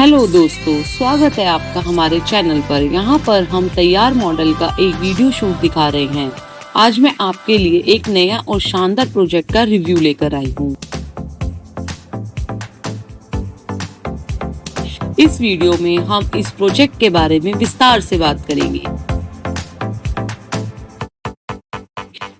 Hello दोस्तों, स्वागत है आपका हमारे चैनल पर। यहाँ पर हम तैयार मॉडल का एक वीडियो शूट दिखा रहे हैं। आज मैं आपके लिए एक नया और शानदार प्रोजेक्ट का रिव्यू लेकर आई हूँ। इस वीडियो में हम इस प्रोजेक्ट के बारे में विस्तार से बात करेंगे।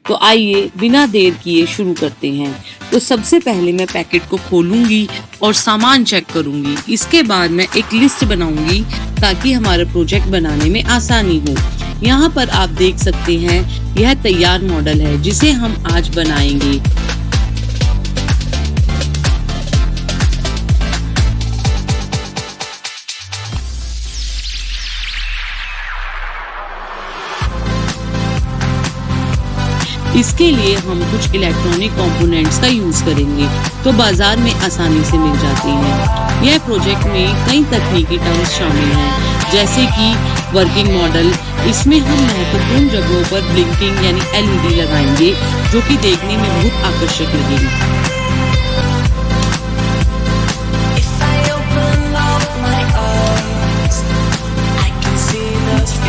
तो आइए बिना देर किए शुरू करते हैं। तो सबसे पहले मैं पैकेट को खोलूंगी और सामान चेक करूंगी। इसके बाद मैं एक लिस्ट बनाऊंगी ताकि हमारा प्रोजेक्ट बनाने में आसानी हो। यहाँ पर आप देख सकते हैं, यह तैयार मॉडल है जिसे हम आज बनाएंगे। इसके लिए हम कुछ इलेक्ट्रॉनिक कंपोनेंट्स का यूज करेंगे तो बाजार में आसानी से मिल जाती हैं। यह प्रोजेक्ट में कई तकनीकी टर्म्स शामिल हैं, जैसे कि वर्किंग मॉडल। इसमें हम महत्वपूर्ण जगहों पर ब्लिंकिंग यानी एलईडी लगाएंगे, जो कि देखने में बहुत आकर्षक लगेगी।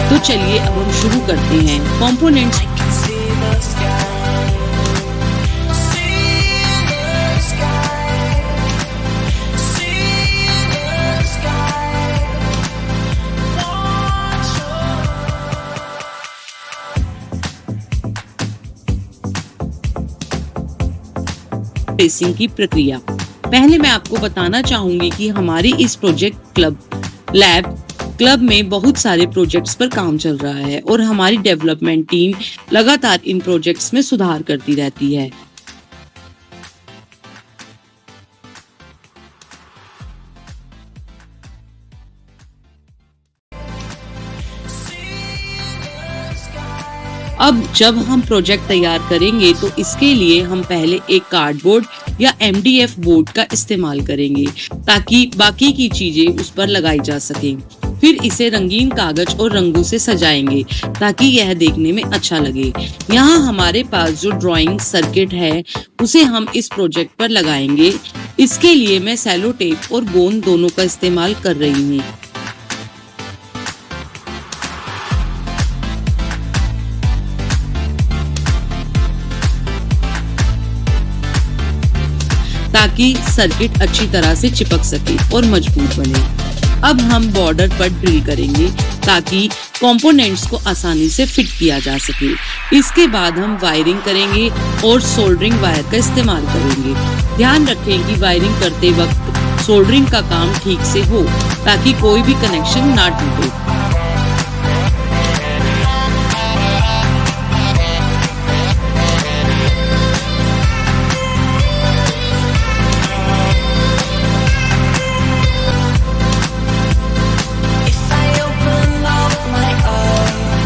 तो चलिए अब हम शुरू करते हैं। कंपोनेंट्स ट्रेसिंग की प्रक्रिया। पहले मैं आपको बताना चाहूंगी कि हमारी इस प्रोजेक्ट क्लब में बहुत सारे प्रोजेक्ट्स पर काम चल रहा है और हमारी डेवलपमेंट टीम लगातार इन प्रोजेक्ट्स में सुधार करती रहती है। अब जब हम प्रोजेक्ट तैयार करेंगे तो इसके लिए हम पहले एक कार्डबोर्ड या MDF बोर्ड का इस्तेमाल करेंगे ताकि बाकी की चीजें उस पर लगाई जा सकें। फिर इसे रंगीन कागज और रंगों से सजाएंगे ताकि यह देखने में अच्छा लगे। यहाँ हमारे पास जो ड्राइंग सर्किट है उसे हम इस प्रोजेक्ट पर लगाएंगे। इसके लिए मैं सेलो टेप और गोंद दोनों का इस्तेमाल कर रही हूँ। ताकि सर्किट अच्छी तरह से चिपक सके और मजबूत बने। अब हम बॉर्डर पर ड्रिल करेंगे ताकि कंपोनेंट्स को आसानी से फिट किया जा सके। इसके बाद हम वायरिंग करेंगे और सोल्डरिंग वायर का इस्तेमाल करेंगे। ध्यान रखें कि वायरिंग करते वक्त सोल्डरिंग का काम ठीक से हो ताकि कोई भी कनेक्शन ना टूटे।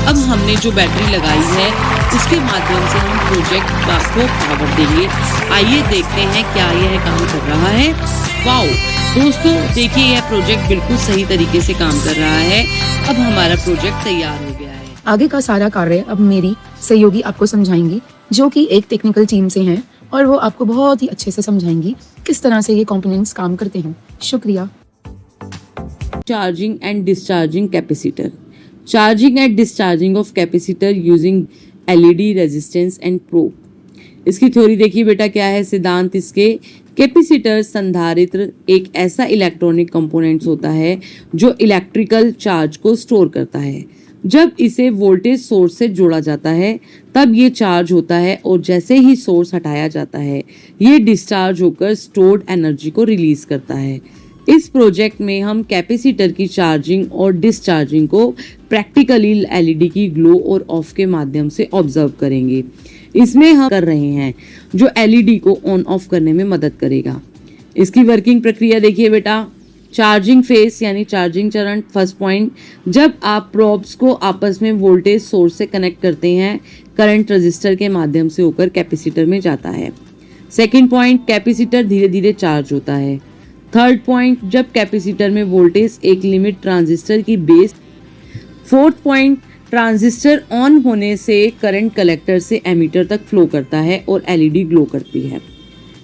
अब हमने जो बैटरी लगाई है उसके माध्यम से हम प्रोजेक्ट को पावर देंगे। आइए देखते हैं क्या यह काम कर रहा है। वाओ दोस्तों, देखिए यह प्रोजेक्ट बिल्कुल सही तरीके से काम कर रहा है। अब हमारा प्रोजेक्ट तैयार हो गया है। आगे का सारा कार्य अब मेरी सहयोगी आपको समझाएंगी, जो कि एक टेक्निकल टीम से हैं और वो आपको बहुत ही अच्छे से समझाएंगी किस तरह से ये कंपोनेंट्स काम करते हैं। शुक्रिया। Charging and discharging capacitor. Charging and discharging of capacitor using LED resistance and probe. इसकी थ्योरी देखिए बेटा क्या है। सिद्धांत इसके, कैपेसिटर संधारित्र एक ऐसा इलेक्ट्रॉनिक कंपोनेंट्स होता है जो इलेक्ट्रिकल चार्ज को स्टोर करता है। जब इसे वोल्टेज सोर्स से जोड़ा जाता है तब ये चार्ज होता है और जैसे ही सोर्स हटाया जाता है ये डिस्चार्ज होकर स्टोर्ड एनर्जी को रिलीज करता है। इस प्रोजेक्ट में हम कैपेसिटर की चार्जिंग और डिस्चार्जिंग को प्रैक्टिकली LED की ग्लो और ऑफ के माध्यम से ऑब्जर्व करेंगे। इसमें हम कर रहे हैं जो LED को ऑन ऑफ करने में मदद करेगा। इसकी वर्किंग प्रक्रिया देखिए बेटा। चार्जिंग फेस यानी चार्जिंग चरण। फर्स्ट पॉइंट, जब आप प्रोब्स को आपस में वोल्टेज सोर्स से कनेक्ट करते हैं, करंट रजिस्टर के माध्यम से होकर कैपेसिटर में जाता है। सेकेंड पॉइंट, कैपेसिटर धीरे धीरे चार्ज होता है। थर्ड पॉइंट, जब कैपेसिटर में वोल्टेज एक लिमिट ट्रांजिस्टर की base. Fourth point, transistor on होने से करंट कलेक्टर से एमीटर तक फ्लो करता है और LED ग्लो करती है।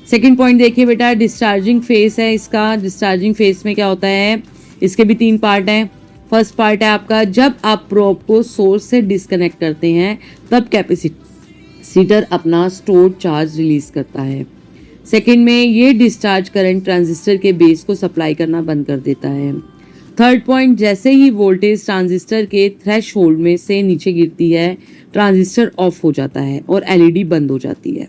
सेकंड पॉइंट देखिए बेटा, डिस्चार्जिंग फेस है इसका। डिस्चार्जिंग फेस में क्या होता है, इसके भी 3 पार्ट हैं। फर्स्ट पार्ट है आपका, जब आप प्रोब को सोर्स से डिस्कनेक्ट करते हैं तब कैपेसिटर अपना स्टोर्ड चार्ज रिलीज करता है। सेकंड में ये डिस्चार्ज करंट ट्रांजिस्टर के बेस को सप्लाई करना बंद कर देता है। थर्ड पॉइंट, जैसे ही वोल्टेज ट्रांजिस्टर के थ्रेशोल्ड में से नीचे गिरती है ट्रांजिस्टर ऑफ हो जाता है और एलईडी बंद हो जाती है।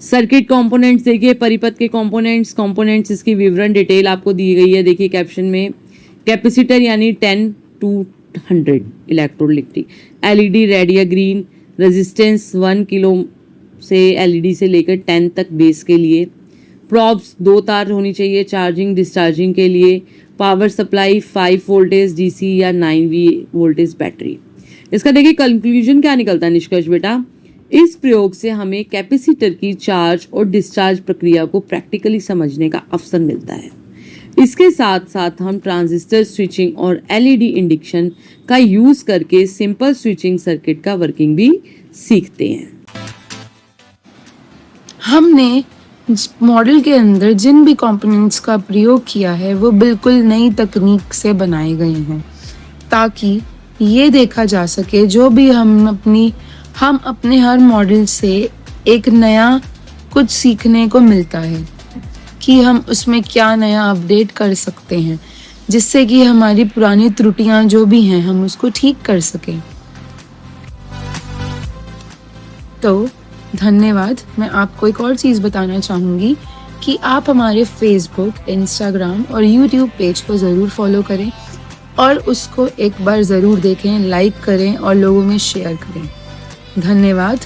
सर्किट कंपोनेंट्स देखिए, परिपथ के कंपोनेंट्स इसकी विवरण डिटेल आपको दी गई है। देखिए कैप्शन में, कैपेसिटर यानी 10 to 100 इलेक्ट्रोलिटिक, एलईडी रेड या ग्रीन, रेजिस्टेंस 1 किलो से एलईडी से लेकर 10 तक बेस के लिए, प्रॉब्स 2 तार होनी चाहिए चार्जिंग डिस्चार्जिंग के लिए, पावर सप्लाई 5 वोल्टेज डीसी या 9V वोल्टेज बैटरी। इसका देखिए कंक्लूजन क्या निकलता है, निष्कर्ष बेटा, इस प्रयोग से हमें कैपेसिटर की चार्ज और डिस्चार्ज प्रक्रिया को प्रैक्टिकली समझने का अवसर मिलता है। इसके साथ साथ हम ट्रांजिस्टर स्विचिंग और एलईडी इंडक्शन का यूज करके सिंपल स्विचिंग सर्किट का वर्किंग भी सीखते हैं। हमने मॉडल के अंदर जिन भी कंपोनेंट्स का प्रयोग किया है वो बिल्कुल नई तकनीक से बनाए गए हैं, ताकि ये देखा जा सके जो भी हम अपने हर मॉडल से एक नया कुछ सीखने को मिलता है कि हम उसमें क्या नया अपडेट कर सकते हैं, जिससे कि हमारी पुरानी त्रुटियां जो भी हैं हम उसको ठीक कर सकें। तो धन्यवाद। मैं आपको एक और चीज़ बताना चाहूँगी कि आप हमारे फेसबुक, इंस्टाग्राम और यूट्यूब पेज को ज़रूर फॉलो करें और उसको एक बार ज़रूर देखें, लाइक करें और लोगों में शेयर करें। धन्यवाद।